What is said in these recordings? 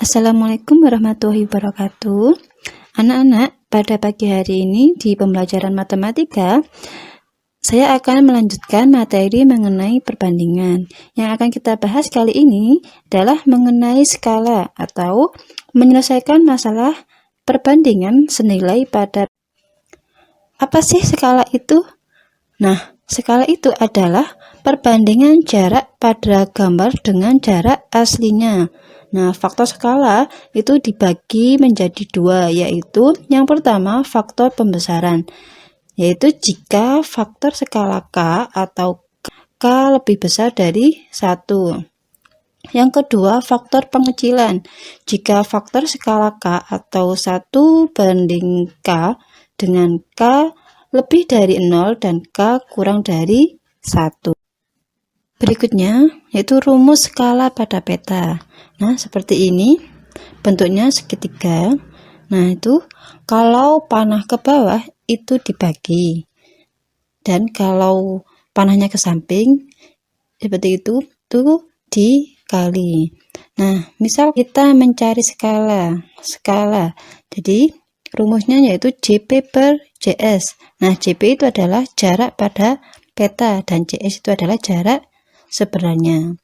Assalamualaikum warahmatullahi wabarakatuh. Anak-anak, pada pagi hari ini di pembelajaran matematika, saya akan melanjutkan materi mengenai perbandingan. Yang akan kita bahas kali ini adalah mengenai skala atau menyelesaikan masalah perbandingan senilai pada. Apa sih skala itu? Nah, skala itu adalah perbandingan jarak pada gambar dengan jarak aslinya. Nah, faktor skala itu dibagi menjadi dua, yaitu yang pertama faktor pembesaran, yaitu jika faktor skala K atau K lebih besar dari 1. Yang kedua, faktor pengecilan, jika faktor skala K atau 1 banding K dengan K lebih dari 0 dan K kurang dari 1. Berikutnya, yaitu rumus skala pada peta. Nah, seperti ini, bentuknya segitiga. Nah, itu kalau panah ke bawah itu dibagi. Dan kalau panahnya ke samping, seperti itu dikali. Nah, misal kita mencari skala. Jadi, rumusnya yaitu JP per JS. Nah, JP itu adalah jarak pada peta dan JS itu adalah jarak sebenarnya.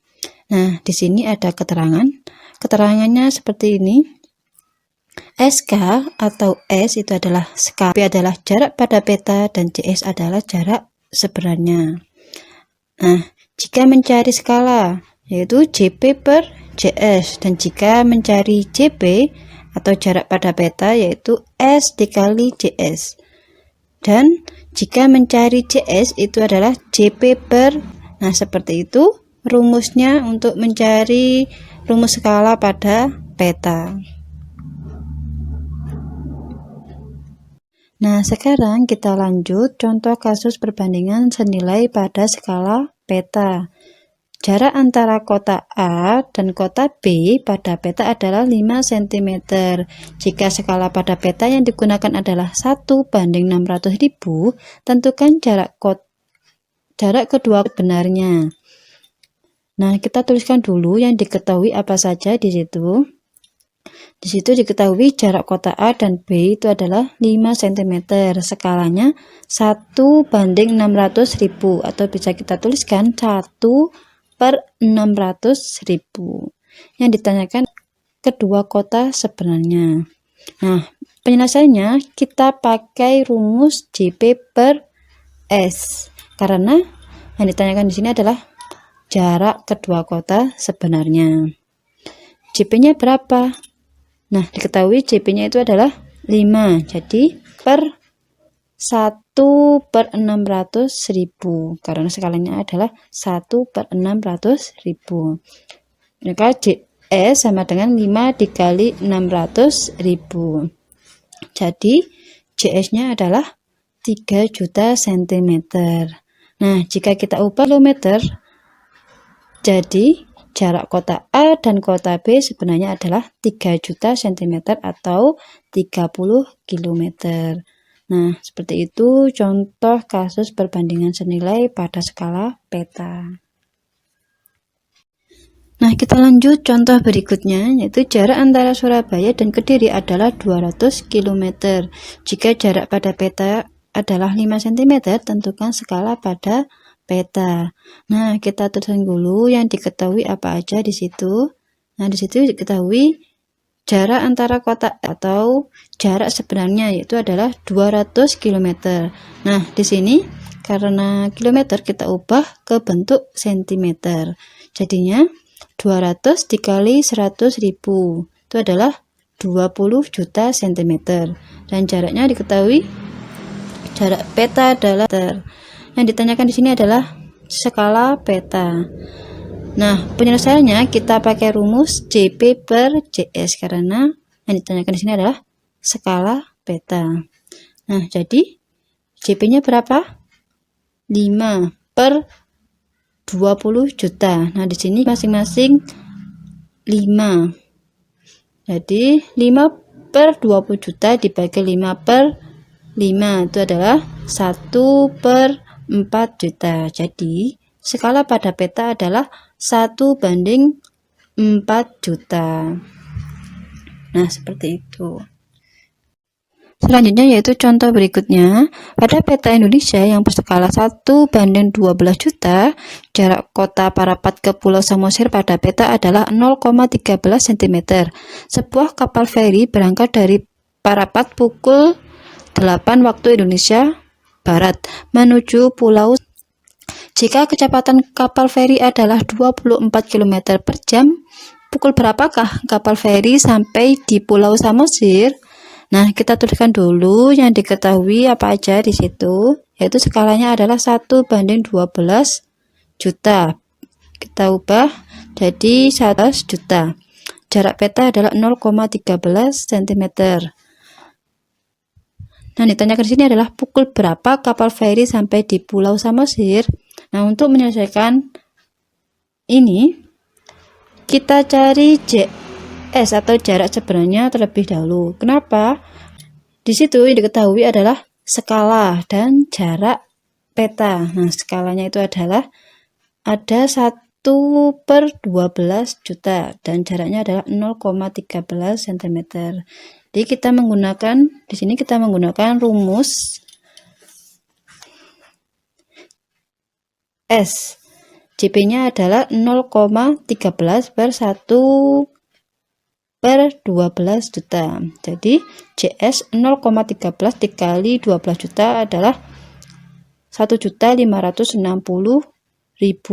Nah, di sini ada keterangan. Keterangannya seperti ini. SK atau S itu adalah skala, P adalah jarak pada peta dan JS adalah jarak sebenarnya. Nah, jika mencari skala yaitu JP per JS, dan jika mencari JP atau jarak pada peta yaitu S dikali JS. Dan jika mencari JS itu adalah JP per. Nah, seperti itu rumusnya untuk mencari rumus skala pada peta. Nah, sekarang kita lanjut contoh kasus perbandingan senilai pada skala peta. Jarak antara kotak A dan kotak B pada peta adalah 5 cm. Jika skala pada peta yang digunakan adalah 1 banding 600.000, tentukan jarak kedua benarnya. Nah, kita tuliskan dulu yang diketahui apa saja di situ. Di situ diketahui jarak kotak A dan B itu adalah 5 cm. Skalanya 1 banding 600.000 atau bisa kita tuliskan 1 per 600.000. Yang ditanyakan kedua kota sebenarnya. Nah, penyelesaiannya kita pakai rumus JP per S. Karena yang ditanyakan di sini adalah jarak kedua kota sebenarnya. JP-nya berapa? Nah, diketahui JP-nya itu adalah 5. Jadi per 1 per 600.000. Karena skalanya adalah 1 per 600.000. Maka JS sama dengan 5 dikali 600.000. Jadi JS-nya adalah 3 juta cm. Nah, jika kita ubah kilometer, jadi jarak kota A dan kota B sebenarnya adalah 3 juta cm atau 30 km. Nah, seperti itu contoh kasus perbandingan senilai pada skala peta. Nah, kita lanjut contoh berikutnya, yaitu jarak antara Surabaya dan Kediri adalah 200 km. Jika jarak pada peta adalah 5 cm, tentukan skala pada peta. Nah, kita tuliskan dulu yang diketahui apa aja di situ. Nah, di situ diketahui jarak antara kotak atau jarak sebenarnya yaitu adalah 200 km. Nah, di sini karena kilometer kita ubah ke bentuk cm. Jadinya 200 dikali 100.000 itu adalah 20 juta cm. Dan jaraknya diketahui jarak peta adalah meter. Yang ditanyakan di sini adalah skala peta. Nah, penyelesaiannya kita pakai rumus JP per JS karena yang ditanyakan di sini adalah skala peta. Nah, jadi JP-nya berapa? 5 per 20 juta. Nah, di sini masing-masing 5. Jadi 5 per 20 juta dibagi 5 per 5 itu adalah 1 per 4 juta. Jadi skala pada peta adalah 1 banding 4 juta. Nah, seperti itu. Selanjutnya yaitu contoh berikutnya. Pada peta Indonesia yang berskala 1:12 juta, jarak kota Parapat ke Pulau Samosir pada peta adalah 0,13 cm. Sebuah kapal feri berangkat dari Parapat pukul 8 waktu Indonesia Barat menuju Pulau. Jika kecepatan kapal feri adalah 24 km per jam, pukul berapakah kapal feri sampai di Pulau Samosir? Nah, kita tuliskan dulu yang diketahui apa aja di situ, yaitu skalanya adalah 1:12 juta. Kita ubah jadi 100 juta. Jarak peta adalah 0,13 cm. Nah, ditanyakan di sini adalah pukul berapa kapal feri sampai di Pulau Samosir. Nah, untuk menyelesaikan ini, kita cari JS atau jarak sebenarnya terlebih dahulu. Kenapa? Di situ yang diketahui adalah skala dan jarak peta. Nah, skalanya itu adalah ada 1/12 juta dan jaraknya adalah 0,13 cm. Jadi kita menggunakan di sini kita menggunakan rumus S. JP-nya adalah 0,13 per 1/12 juta. Jadi JS 0,13 dikali 12 juta adalah 1.560.000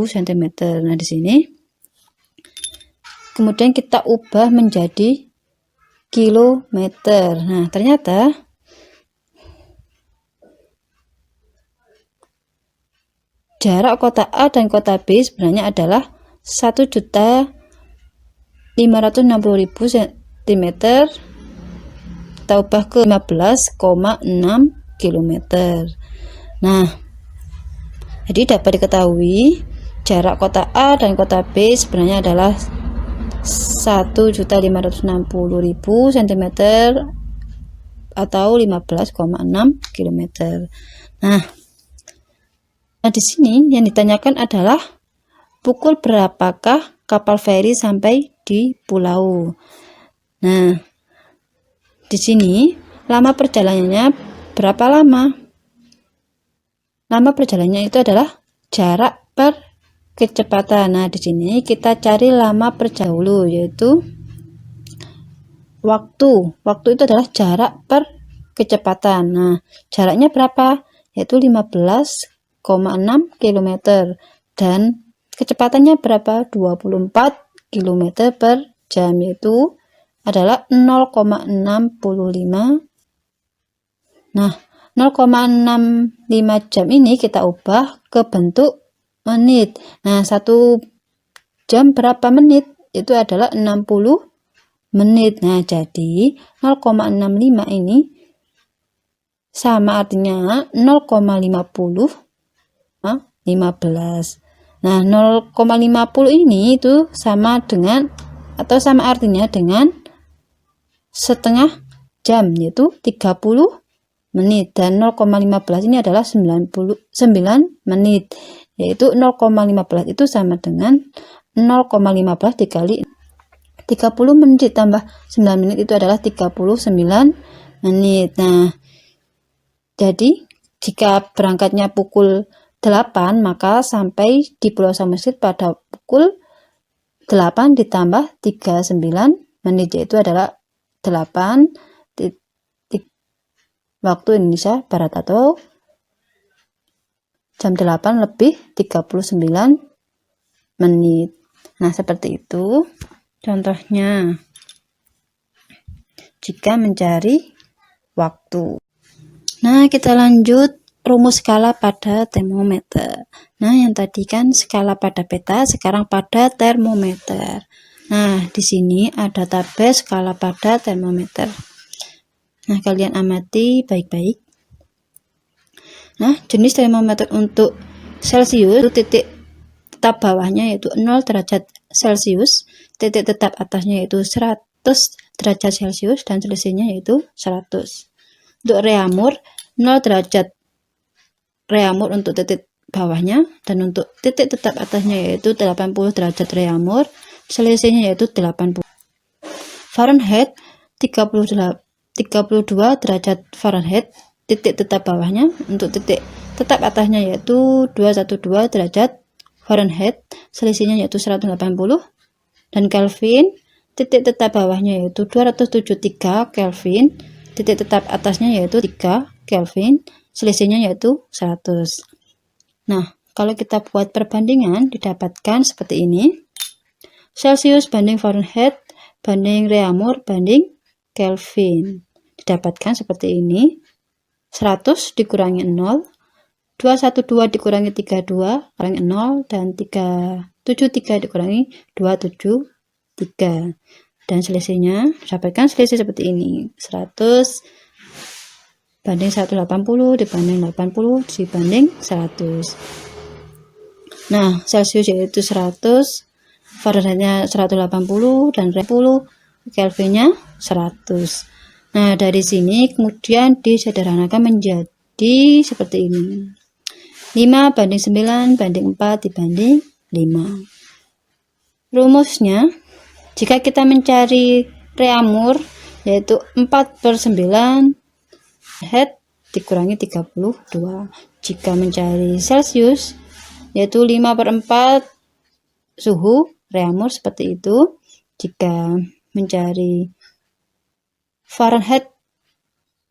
cm. Nah, di sini kemudian kita ubah menjadi kilometer. Nah, ternyata jarak kota A dan kota B sebenarnya adalah 1.560.000 cm. Kita ubah ke 15,6 km. Nah, jadi dapat diketahui jarak kota A dan kota B sebenarnya adalah 1.560.000 cm atau 15,6 km. Nah, di sini yang ditanyakan adalah pukul berapakah kapal feri sampai di pulau. Nah, di sini lama perjalanannya berapa lama? Lama perjalanannya itu adalah jarak per kecepatan. Nah, di sini kita cari lama perjalanan dulu, yaitu waktu. Waktu itu adalah jarak per kecepatan. Nah, jaraknya berapa? Yaitu 15,6 km dan kecepatannya berapa? 24 km per jam, yaitu adalah 0,65. Nah, 0,65 jam ini kita ubah ke bentuk menit. Nah, 1 jam berapa menit? Itu adalah 60 menit. Nah, jadi 0,65 ini sama artinya 0,50 15. Nah, 0,50 ini itu sama dengan atau sama artinya dengan setengah jam, yaitu 30 menit, dan 0,15 ini adalah 99 menit, yaitu 0,15 itu sama dengan 0,15 dikali 30 menit ditambah 9 menit itu adalah 39 menit. Nah, jadi jika berangkatnya pukul 8, maka sampai di Pulau Samosir pada pukul 8 ditambah 39 menit, yaitu adalah 8 waktu Indonesia Barat atau jam 8 lebih 39 menit. Nah, seperti itu contohnya jika mencari waktu. Nah, kita lanjut rumus skala pada termometer. Nah, yang tadi kan skala pada peta, sekarang pada termometer. Nah, di sini ada tabel skala pada termometer. Nah, kalian amati baik-baik. Nah, jenis termometer untuk Celcius, titik tetap bawahnya yaitu 0 derajat Celcius, titik tetap atasnya yaitu 100 derajat Celcius, dan selisihnya yaitu 100. Untuk reaumur, 0 derajat reaumur untuk titik bawahnya, dan untuk titik tetap atasnya yaitu 80 derajat reaumur, selisihnya yaitu 80. Fahrenheit 32 derajat Fahrenheit. Titik tetap bawahnya untuk titik tetap atasnya yaitu 212 derajat Fahrenheit, selisihnya yaitu 180, dan Kelvin titik tetap bawahnya yaitu 273 Kelvin, titik tetap atasnya yaitu 3 Kelvin, selisihnya yaitu 100. Nah, kalau kita buat perbandingan didapatkan seperti ini. Celsius banding Fahrenheit banding Reaumur banding Kelvin. Didapatkan seperti ini. 100 dikurangi 0, 212 dikurangi 32 kurangi 0, dan 373 dikurangi 273. Dan selisihnya dapatkan selisih seperti ini. 100 banding 180 dibanding 80 dibanding 100. Nah, Celsius yaitu 100, Fahrenheitnya 180, dan 10, Kelvinnya 100. Nah, dari sini kemudian disederhanakan menjadi seperti ini. 5 banding 9 banding 4 dibanding 5. Rumusnya, jika kita mencari Reaumur yaitu 4/9 Fahrenheit dikurangi 32. Jika mencari Celsius yaitu 5/4 suhu Reaumur seperti itu. Jika mencari Fahrenheit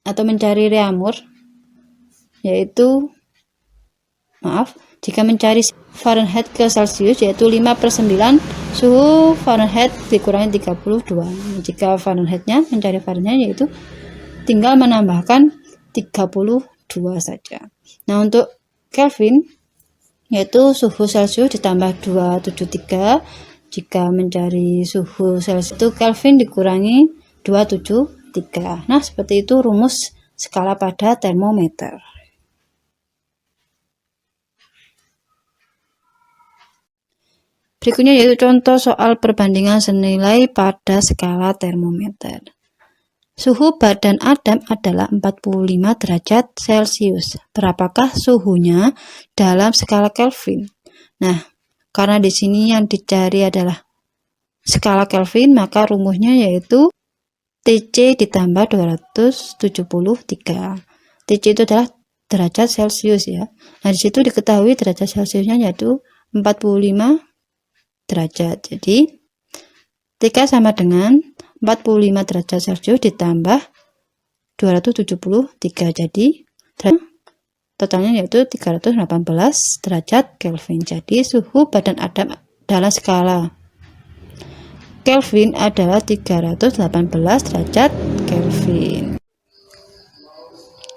atau mencari Reaumur yaitu jika mencari Fahrenheit ke Celsius yaitu 5/9 suhu Fahrenheit dikurangi 32. Jika Fahrenheitnya mencari Fahrenheit yaitu tinggal menambahkan 32 saja. Nah, untuk Kelvin yaitu suhu Celsius ditambah 273. Jika mencari suhu Celsius itu Kelvin dikurangi 273. Nah, seperti itu rumus skala pada termometer. Berikutnya yaitu contoh soal perbandingan senilai pada skala termometer. Suhu badan Adam adalah 45 derajat Celcius. Berapakah suhunya dalam skala Kelvin? Nah, karena di sini yang dicari adalah skala Kelvin, maka rumusnya yaitu TC ditambah 273. TC itu adalah derajat Celcius ya. Nah, di situ diketahui derajat Celciusnya yaitu 45 derajat. Jadi TK sama dengan 45 derajat Celcius ditambah 273. Jadi totalnya yaitu 318 derajat Kelvin. Jadi suhu badan Adam dalam skala Kelvin adalah 318 derajat Kelvin.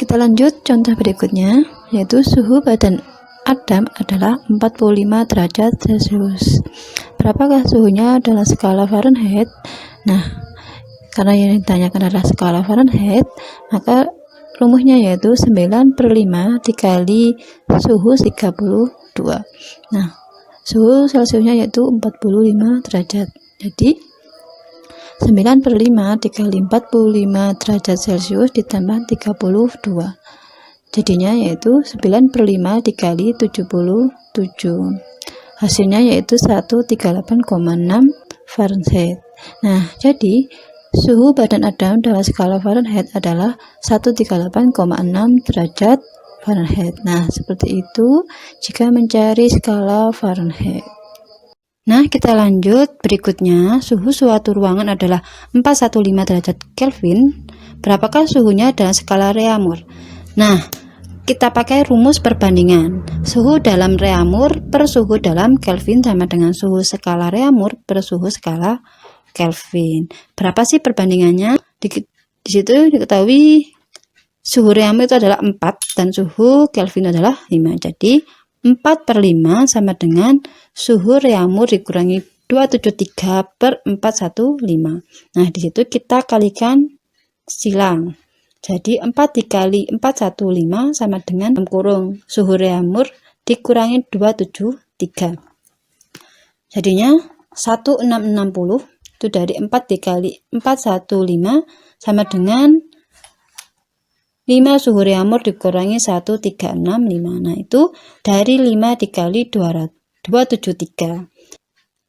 Kita lanjut contoh berikutnya, yaitu suhu badan Adam adalah 45 derajat Celcius. Berapakah suhunya dalam skala Fahrenheit? Nah, karena yang ditanyakan adalah skala Fahrenheit, maka rumusnya yaitu 9/5 dikali suhu 32. Nah, suhu Celciusnya yaitu 45 derajat. Jadi 9/5 dikali 45 derajat Celcius ditambah 32. Jadinya yaitu 9/5 dikali 77. Hasilnya yaitu 138,6 Fahrenheit. Nah, jadi suhu badan Adam dalam skala Fahrenheit adalah 138,6 derajat Fahrenheit. Nah, seperti itu jika mencari skala Fahrenheit. Nah, kita lanjut. Berikutnya, suhu suatu ruangan adalah 415 derajat Kelvin. Berapakah suhunya dalam skala Reaumur? Nah, kita pakai rumus perbandingan. Suhu dalam Reaumur per suhu dalam Kelvin sama dengan suhu skala Reaumur per suhu skala Kelvin. Berapa sih perbandingannya? Di situ diketahui suhu Reaumur itu adalah 4 dan suhu Kelvin adalah 5. Jadi 4/5 sama dengan suhu Reaumur dikurangi 273/415. Nah, di situ kita kalikan silang. Jadi 4 dikali 415 sama dengan kurung suhu Reaumur dikurangi 273. Jadinya 1660. Itu dari 4 dikali 415 sama dengan 5 suhu Reaumur dikurangi 1365. Nah, itu dari 5 dikali 273.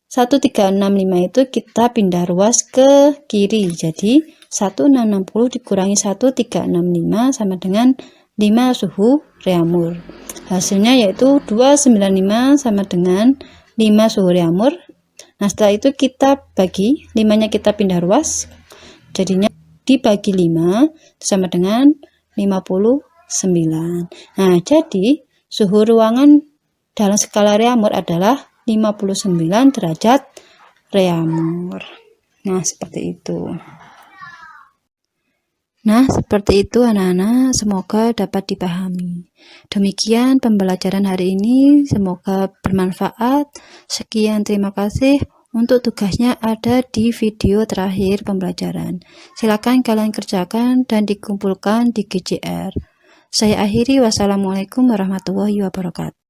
1365 itu kita pindah ruas ke kiri. Jadi 1660 dikurangi 1365 sama dengan 5 suhu reaumur. Hasilnya yaitu 295 sama dengan 5 suhu reaumur. Nah, setelah itu kita bagi, 5-nya kita pindah ruas, jadinya dibagi 5 sama dengan 59. Nah, jadi suhu ruangan dalam skala reaumur adalah 59 derajat reaumur. Nah, seperti itu. Nah, seperti itu anak-anak, semoga dapat dipahami. Demikian pembelajaran hari ini, semoga bermanfaat. Sekian, terima kasih. Untuk tugasnya ada di video terakhir pembelajaran. Silakan kalian kerjakan dan dikumpulkan di GCR. Saya akhiri, wassalamualaikum warahmatullahi wabarakatuh.